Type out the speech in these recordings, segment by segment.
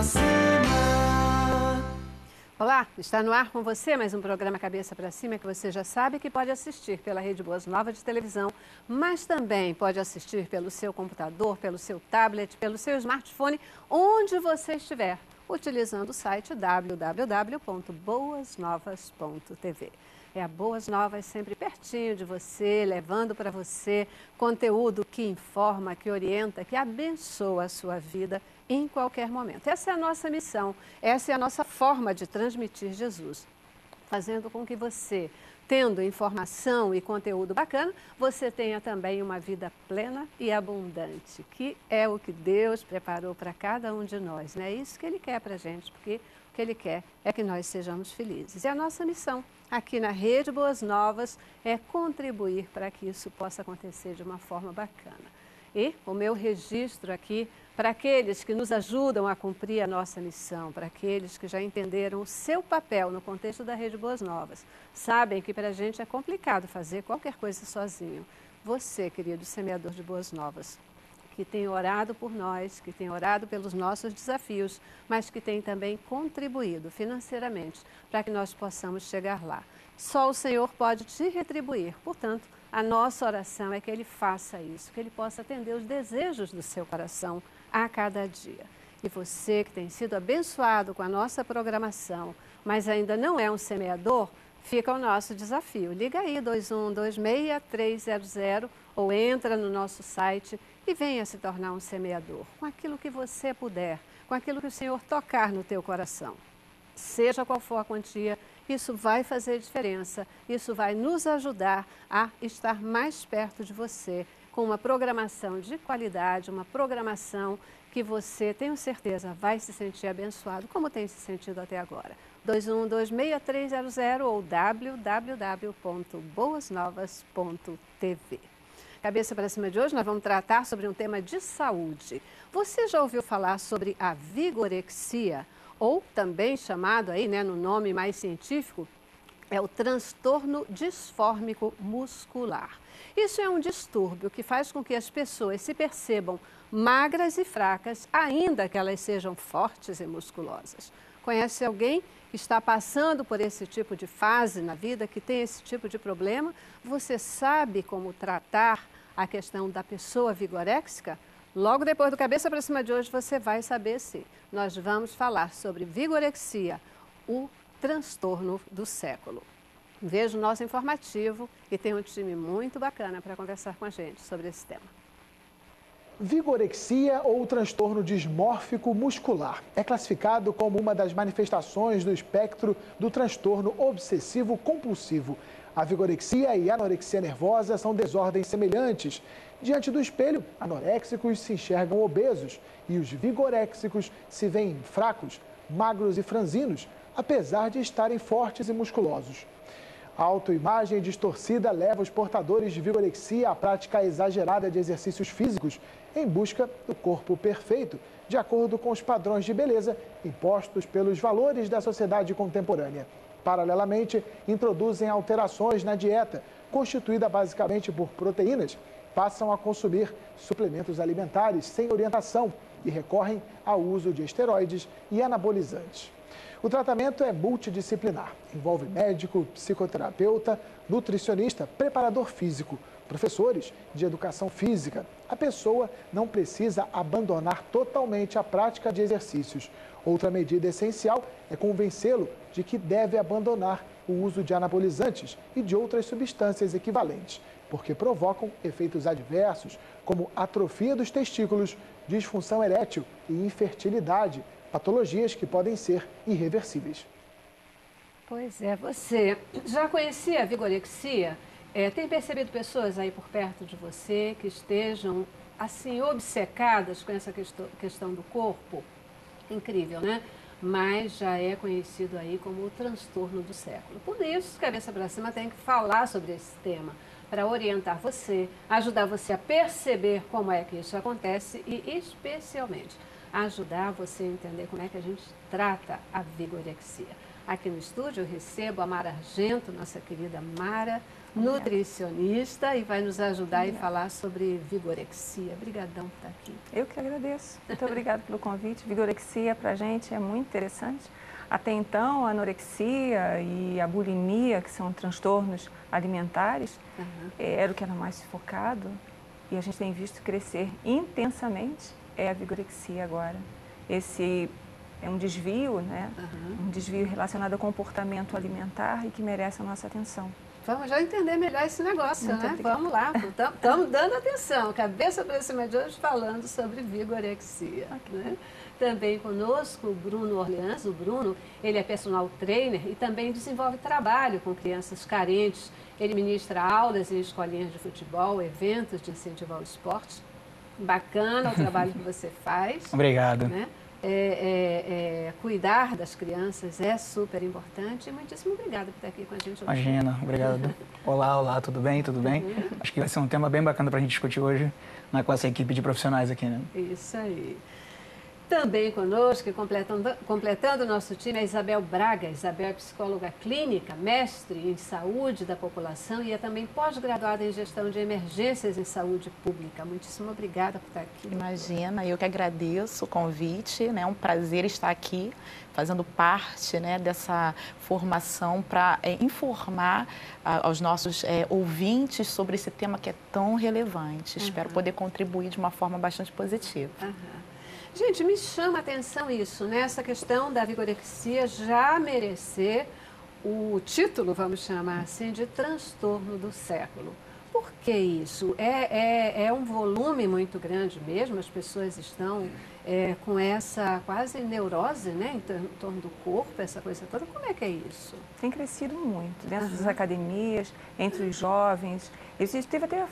cima. Olá, está no ar com você mais um programa Cabeça para Cima que você já sabe que pode assistir pela Rede Boas Novas de televisão, mas também pode assistir pelo seu computador, pelo seu tablet, pelo seu smartphone, onde você estiver, utilizando o site www.boasnovas.tv. É a Boas Novas sempre pertinho de você, levando para você conteúdo que informa, que orienta, que abençoa a sua vida em qualquer momento. Essa é a nossa missão, essa é a nossa forma de transmitir Jesus, fazendo com que você, tendo informação e conteúdo bacana, você tenha também uma vida plena e abundante, que é o que Deus preparou para cada um de nós, né? É isso que Ele quer para a gente, porque o que Ele quer é que nós sejamos felizes. E a nossa missão aqui na Rede Boas Novas é contribuir para que isso possa acontecer de uma forma bacana. E o meu registro aqui para aqueles que nos ajudam a cumprir a nossa missão, para aqueles que já entenderam o seu papel no contexto da Rede Boas Novas, sabem que para a gente é complicado fazer qualquer coisa sozinho. Você, querido semeador de Boas Novas, que tem orado por nós, que tem orado pelos nossos desafios, mas que tem também contribuído financeiramente para que nós possamos chegar lá. Só o Senhor pode te retribuir, portanto, a nossa oração é que Ele faça isso, que Ele possa atender os desejos do seu coração a cada dia. E você que tem sido abençoado com a nossa programação, mas ainda não é um semeador, fica o nosso desafio. Liga aí 2126-300 ou entra no nosso site e venha se tornar um semeador, com aquilo que você puder, com aquilo que o Senhor tocar no teu coração. Seja qual for a quantia, isso vai fazer diferença, isso vai nos ajudar a estar mais perto de você, com uma programação de qualidade, uma programação que você, tenho certeza, vai se sentir abençoado, como tem se sentido até agora. 2126-300 ou www.boasnovas.tv. Cabeça para Cima de hoje, nós vamos tratar sobre um tema de saúde. Você já ouviu falar sobre a vigorexia, ou também chamado aí, né, no nome mais científico, é o transtorno disfórmico muscular. Isso é um distúrbio que faz com que as pessoas se percebam magras e fracas, ainda que elas sejam fortes e musculosas. Conhece alguém que está passando por esse tipo de fase na vida, que tem esse tipo de problema? Você sabe como tratar a questão da pessoa vigoréxica? Logo depois do Cabeça para Cima de hoje, você vai saber sim. Nós vamos falar sobre vigorexia, o transtorno do século. Veja o nosso informativo e tem um time muito bacana para conversar com a gente sobre esse tema. Vigorexia ou transtorno dismórfico muscular é classificado como uma das manifestações do espectro do transtorno obsessivo-compulsivo. A vigorexia e a anorexia nervosa são desordens semelhantes. Diante do espelho, anoréxicos se enxergam obesos e os vigoréxicos se veem fracos, magros e franzinos, apesar de estarem fortes e musculosos. A autoimagem distorcida leva os portadores de vigorexia à prática exagerada de exercícios físicos em busca do corpo perfeito, de acordo com os padrões de beleza impostos pelos valores da sociedade contemporânea. Paralelamente, introduzem alterações na dieta, constituída basicamente por proteínas, passam a consumir suplementos alimentares sem orientação e recorrem ao uso de esteroides e anabolizantes. O tratamento é multidisciplinar, envolve médico, psicoterapeuta, nutricionista, preparador físico, professores de educação física. A pessoa não precisa abandonar totalmente a prática de exercícios. Outra medida essencial é convencê-lo de que deve abandonar o uso de anabolizantes e de outras substâncias equivalentes, porque provocam efeitos adversos, como atrofia dos testículos, disfunção erétil e infertilidade, patologias que podem ser irreversíveis. Pois é, você já conhecia a vigorexia? Tem percebido pessoas aí por perto de você que estejam assim obcecadas com essa questão do corpo? Incrível, né? Mas já é conhecido aí como o transtorno do século. Por isso, Cabeça para Cima tem que falar sobre esse tema, para orientar você, ajudar você a perceber como é que isso acontece e, especialmente, ajudar você a entender como é que a gente trata a vigorexia. Aqui no estúdio eu recebo a Mara Argento, nossa querida Mara. nutricionista, e vai nos ajudar a falar sobre vigorexia. Obrigadão por estar aqui. Eu que agradeço. Muito obrigada pelo convite. Vigorexia para a gente é muito interessante. Até então, a anorexia e a bulimia, que são transtornos alimentares, era o que era mais focado, e a gente tem visto crescer intensamente, é a vigorexia agora. Esse é um desvio, né? Um desvio relacionado ao comportamento alimentar e que merece a nossa atenção. Vamos já entender melhor esse negócio, Muito né? obrigada. Vamos lá, estamos dando atenção. Cabeça para cima de hoje falando sobre vigorexia. Né? Também conosco o Bruno Orleans. O Bruno, ele é personal trainer e também desenvolve trabalho com crianças carentes. Ele ministra aulas em escolinhas de futebol, eventos de incentivo ao esporte. Bacana o trabalho que você faz. Obrigado. Né? Cuidar das crianças é super importante. Muitíssimo obrigada por estar aqui com a gente hoje. Imagina, obrigado. Olá, tudo bem? Tudo bem? Acho que vai ser um tema bem bacana para a gente discutir hoje, né, com essa equipe de profissionais aqui, né? Isso aí. Também conosco, completando o nosso time, a Isabel Braga. Isabel é psicóloga clínica, mestre em saúde da população e é também pós-graduada em gestão de emergências em saúde pública. Muitíssimo obrigada por estar aqui. Imagina, eu que agradeço o convite, né? É um prazer estar aqui, fazendo parte, né, dessa formação para informar aos nossos ouvintes sobre esse tema que é tão relevante. Espero poder contribuir de uma forma bastante positiva. Gente, me chama a atenção isso, né? Essa questão da vigorexia já merecer o título, vamos chamar assim, de transtorno do século. Por que isso? É um volume muito grande mesmo, as pessoas estão com essa quase neurose, né, em torno do corpo, essa coisa toda. Como é que é isso? Tem crescido muito dentro das academias, entre os jovens.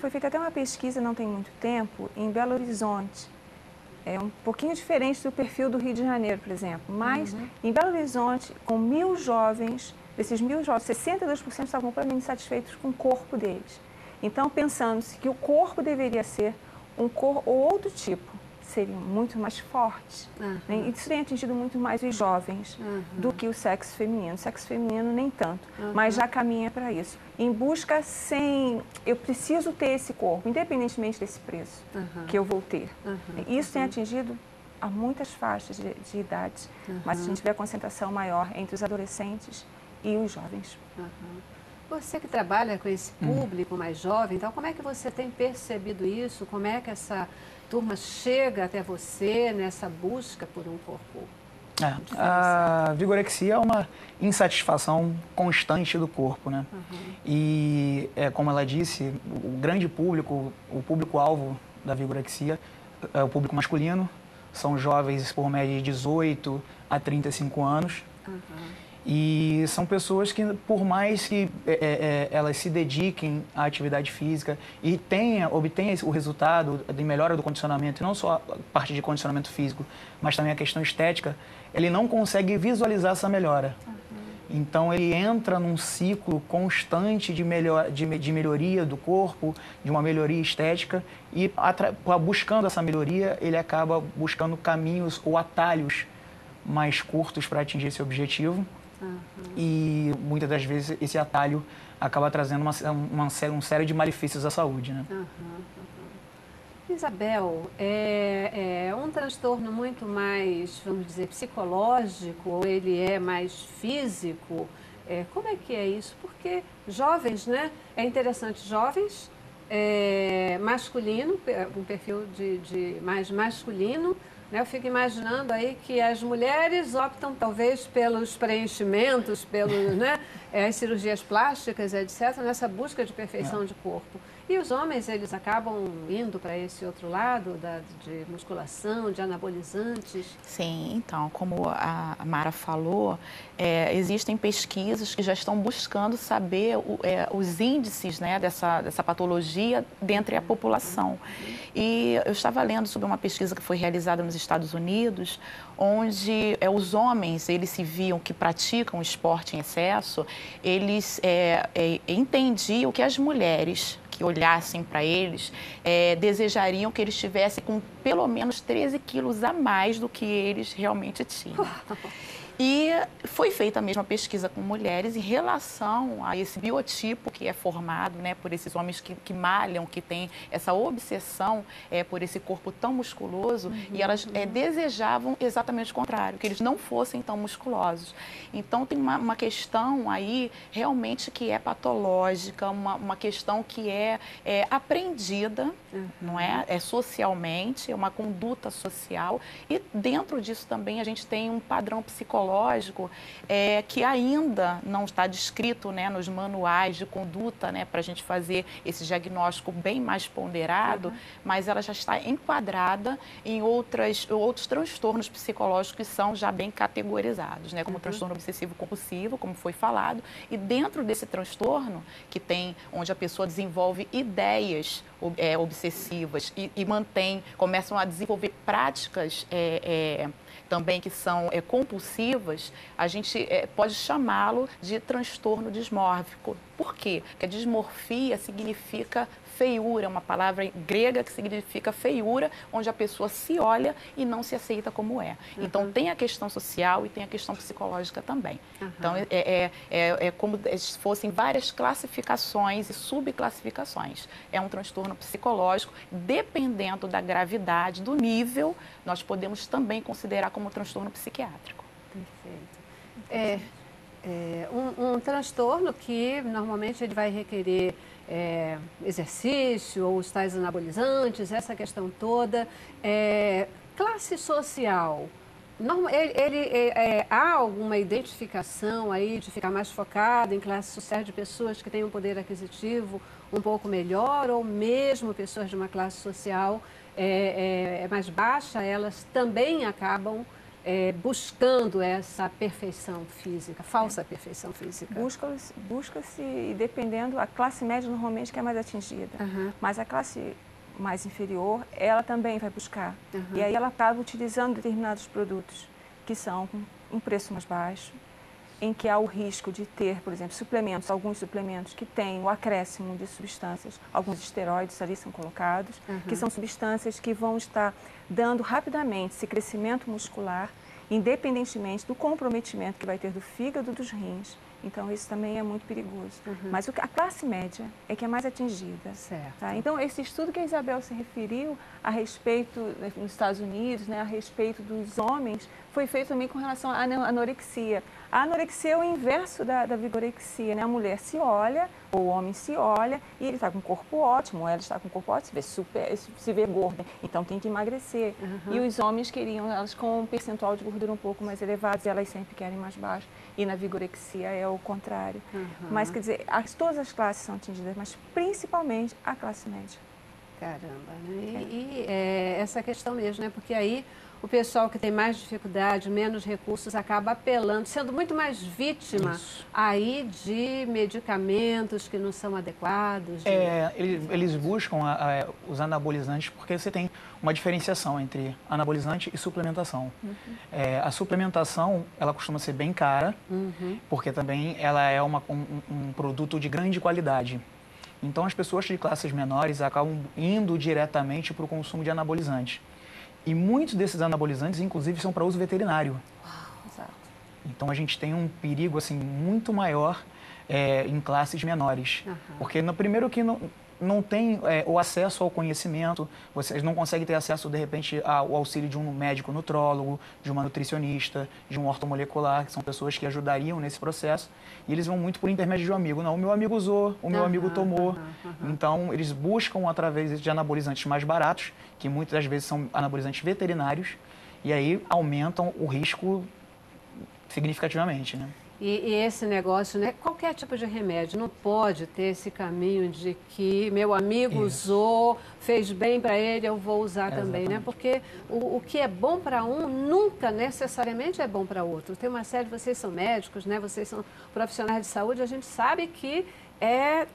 Foi feita até uma pesquisa não tem muito tempo em Belo Horizonte. É um pouquinho diferente do perfil do Rio de Janeiro, por exemplo. Mas em Belo Horizonte, com 1.000 jovens, desses 1.000 jovens, 62% estavam completamente satisfeitos com o corpo deles. Então, pensando-se que o corpo deveria ser um corpo ou outro tipo, seriam muito mais fortes. Né? Isso tem atingido muito mais os jovens do que o sexo feminino. O sexo feminino nem tanto, mas já caminha para isso. Em busca eu preciso ter esse corpo, independentemente desse preço que eu vou ter. Isso tem atingido a muitas faixas de idade, mas a gente vê a concentração maior entre os adolescentes e os jovens. Você que trabalha com esse público mais jovem, então como é que você tem percebido isso? Como é que essa turma chega até você nessa busca por um corpo? A vigorexia é uma insatisfação constante do corpo, né? E, como ela disse, o grande público, o público-alvo da vigorexia é o público masculino, são jovens por média de 18 a 35 anos. E são pessoas que, por mais que elas se dediquem à atividade física e obtenham o resultado de melhora do condicionamento, e não só a parte de condicionamento físico, mas também a questão estética, ele não consegue visualizar essa melhora. Então, ele entra num ciclo constante de melhoria do corpo, de uma melhoria estética, e buscando essa melhoria, ele acaba buscando caminhos ou atalhos mais curtos para atingir esse objetivo. E muitas das vezes esse atalho acaba trazendo uma série de malefícios à saúde, né? Isabel, é um transtorno muito mais, vamos dizer, psicológico, ou ele é mais físico? Como é que é isso? Porque jovens, né? É interessante, jovens, masculino, um perfil mais masculino. Eu fico imaginando aí que as mulheres optam talvez pelos preenchimentos, pelos, né, as cirurgias plásticas, etc., nessa busca de perfeição de corpo. E os homens, eles acabam indo para esse outro lado de musculação, de anabolizantes? Sim, então, como a Mara falou, existem pesquisas que já estão buscando saber os índices, né, dessa patologia dentre a população. E eu estava lendo sobre uma pesquisa que foi realizada nos Estados Unidos, onde os homens, eles se viam que praticam esporte em excesso, eles entendiam que as mulheres que olhassem para eles, desejariam que eles estivessem com pelo menos 13 quilos a mais do que eles realmente tinham. E foi feita a mesma pesquisa com mulheres em relação a esse biotipo que é formado, né, por esses homens que malham, que têm essa obsessão por esse corpo tão musculoso, e elas desejavam exatamente o contrário, que eles não fossem tão musculosos. Então tem uma questão aí realmente que é patológica, uma questão que é aprendida, não é? É socialmente, é uma conduta social, e dentro disso também a gente tem um padrão psicológico que ainda não está descrito, né, nos manuais de conduta, né, para a gente fazer esse diagnóstico bem mais ponderado, mas ela já está enquadrada em outros transtornos psicológicos que são já bem categorizados, né, como o transtorno obsessivo-compulsivo, como foi falado, e dentro desse transtorno, que tem, onde a pessoa desenvolve ideias obsessivas e começam a desenvolver práticas também que são compulsivas, a gente pode chamá-lo de transtorno dismórfico. Por quê? Porque a dismorfia significa feiura, uma palavra grega que significa feiura, onde a pessoa se olha e não se aceita como é. Então, tem a questão social e tem a questão psicológica também. Então, é como se fossem várias classificações e subclassificações. É um transtorno psicológico, dependendo da gravidade, do nível, nós podemos também considerar como um transtorno psiquiátrico. Perfeito. Um transtorno que normalmente ele vai requerer exercício ou os tais anabolizantes, essa questão toda. Classe social, há alguma identificação aí de ficar mais focado em classe social de pessoas que têm um poder aquisitivo um pouco melhor, ou mesmo pessoas de uma classe social mais baixa, elas também acabam buscando essa perfeição física, falsa perfeição física? Busca-se, e dependendo, a classe média normalmente que é mais atingida, mas a classe mais inferior, ela também vai buscar. E aí ela acaba utilizando determinados produtos que são com um preço mais baixo, em que há o risco de ter, por exemplo, alguns suplementos que têm o acréscimo de substâncias, alguns esteroides ali são colocados, que são substâncias que vão estar dando rapidamente esse crescimento muscular, independentemente do comprometimento que vai ter do fígado e dos rins. Então, isso também é muito perigoso. Mas a classe média é que é mais atingida. Certo. Tá? Então, esse estudo que a Isabel se referiu a respeito, nos Estados Unidos, né, a respeito dos homens, foi feito também com relação à anorexia. A anorexia é o inverso da vigorexia, né? A mulher se olha, ou o homem se olha, e ele está com um corpo ótimo, ou ela está com um corpo ótimo, se vê gorda, então tem que emagrecer. E os homens queriam, elas com um percentual de gordura um pouco mais elevado, e elas sempre querem mais baixo. E na vigorexia é o contrário. Mas, quer dizer, todas as classes são atingidas, mas principalmente a classe média. Caramba, né? E essa questão mesmo, né? Porque aí o pessoal que tem mais dificuldade, menos recursos, acaba apelando, sendo muito mais vítima aí de medicamentos que não são adequados. Eles buscam os anabolizantes porque você tem uma diferenciação entre anabolizante e suplementação. A suplementação, ela costuma ser bem cara, porque também ela é um produto de grande qualidade. Então, as pessoas de classes menores acabam indo diretamente para o consumo de anabolizantes. E muitos desses anabolizantes, inclusive, são para uso veterinário. Exato. Então, a gente tem um perigo assim, muito maior em classes menores. Porque, primeiro, que não tem o acesso ao conhecimento, vocês não conseguem ter acesso, de repente, ao auxílio de um médico nutrólogo, de uma nutricionista, de um ortomolecular, que são pessoas que ajudariam nesse processo, e eles vão muito por intermédio de um amigo. Não, o meu amigo usou, o meu amigo tomou. Então, eles buscam, através de anabolizantes mais baratos, que muitas das vezes são anabolizantes veterinários, e aí aumentam o risco significativamente, né? E esse negócio, né? Qualquer tipo de remédio não pode ter esse caminho de que meu amigo usou, fez bem para ele, eu vou usar também, né? Porque o que é bom para um nunca necessariamente é bom para outro. Tem uma série, vocês são médicos, né? Vocês são profissionais de saúde, a gente sabe que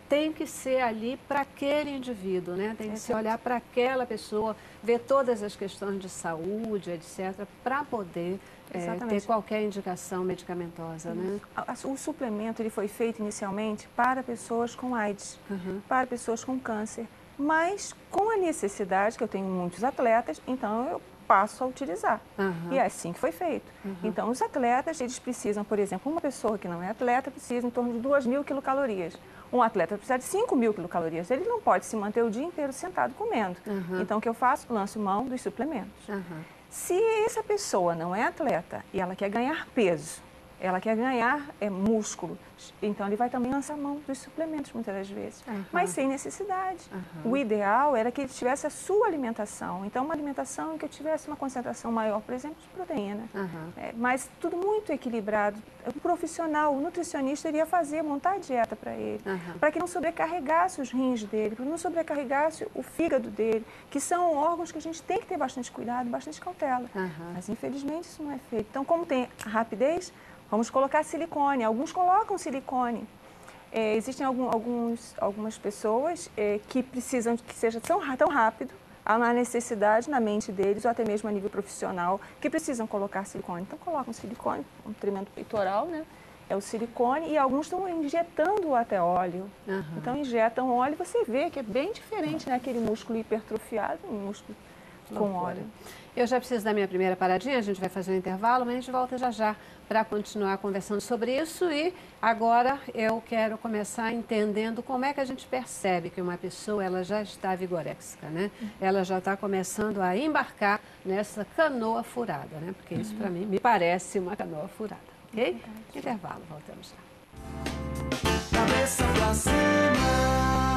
tem que ser ali para aquele indivíduo, né? Tem que se olhar para aquela pessoa, ver todas as questões de saúde, etc., para poder ter qualquer indicação medicamentosa, né? O suplemento ele foi feito inicialmente para pessoas com AIDS, para pessoas com câncer, mas com a necessidade, que eu tenho muitos atletas, então eu passo a utilizar. E é assim que foi feito. Então, os atletas, eles precisam, por exemplo, uma pessoa que não é atleta precisa em torno de 2.000 quilocalorias. Um atleta precisa de 5.000 quilocalorias. Ele não pode se manter o dia inteiro sentado comendo. Então, o que eu faço? Lanço mão dos suplementos. Se essa pessoa não é atleta e ela quer ganhar peso, ela quer ganhar músculo, então ele vai também lançar mão dos suplementos muitas das vezes, mas sem necessidade. O ideal era que ele tivesse a sua alimentação, então uma alimentação em que eu tivesse uma concentração maior, por exemplo, de proteína, mas tudo muito equilibrado. O profissional, o nutricionista iria montar a dieta para ele, para que não sobrecarregasse os rins dele, para que não sobrecarregasse o fígado dele, que são órgãos que a gente tem que ter bastante cuidado, bastante cautela, mas infelizmente isso não é feito. Então, como tem a rapidez, vamos colocar silicone. Alguns colocam silicone. Existem algumas pessoas que precisam que seja tão rápido, há uma necessidade na mente deles, ou até mesmo a nível profissional, que precisam colocar silicone. Então, colocam silicone, um tremendo peitoral, né? É o silicone, e alguns estão injetando até óleo. Então, injetam óleo e você vê que é bem diferente, né? Aquele músculo hipertrofiado, um músculo com óleo. Eu já preciso da minha primeira paradinha, a gente vai fazer um intervalo, mas a gente volta já já para continuar conversando sobre isso. E agora eu quero começar entendendo como é que a gente percebe que uma pessoa ela já está vigoréxica, né? Ela já está começando a embarcar nessa canoa furada, né? Porque isso para mim me parece uma canoa furada, ok? Intervalo, voltamos já. Cabeça pra cima.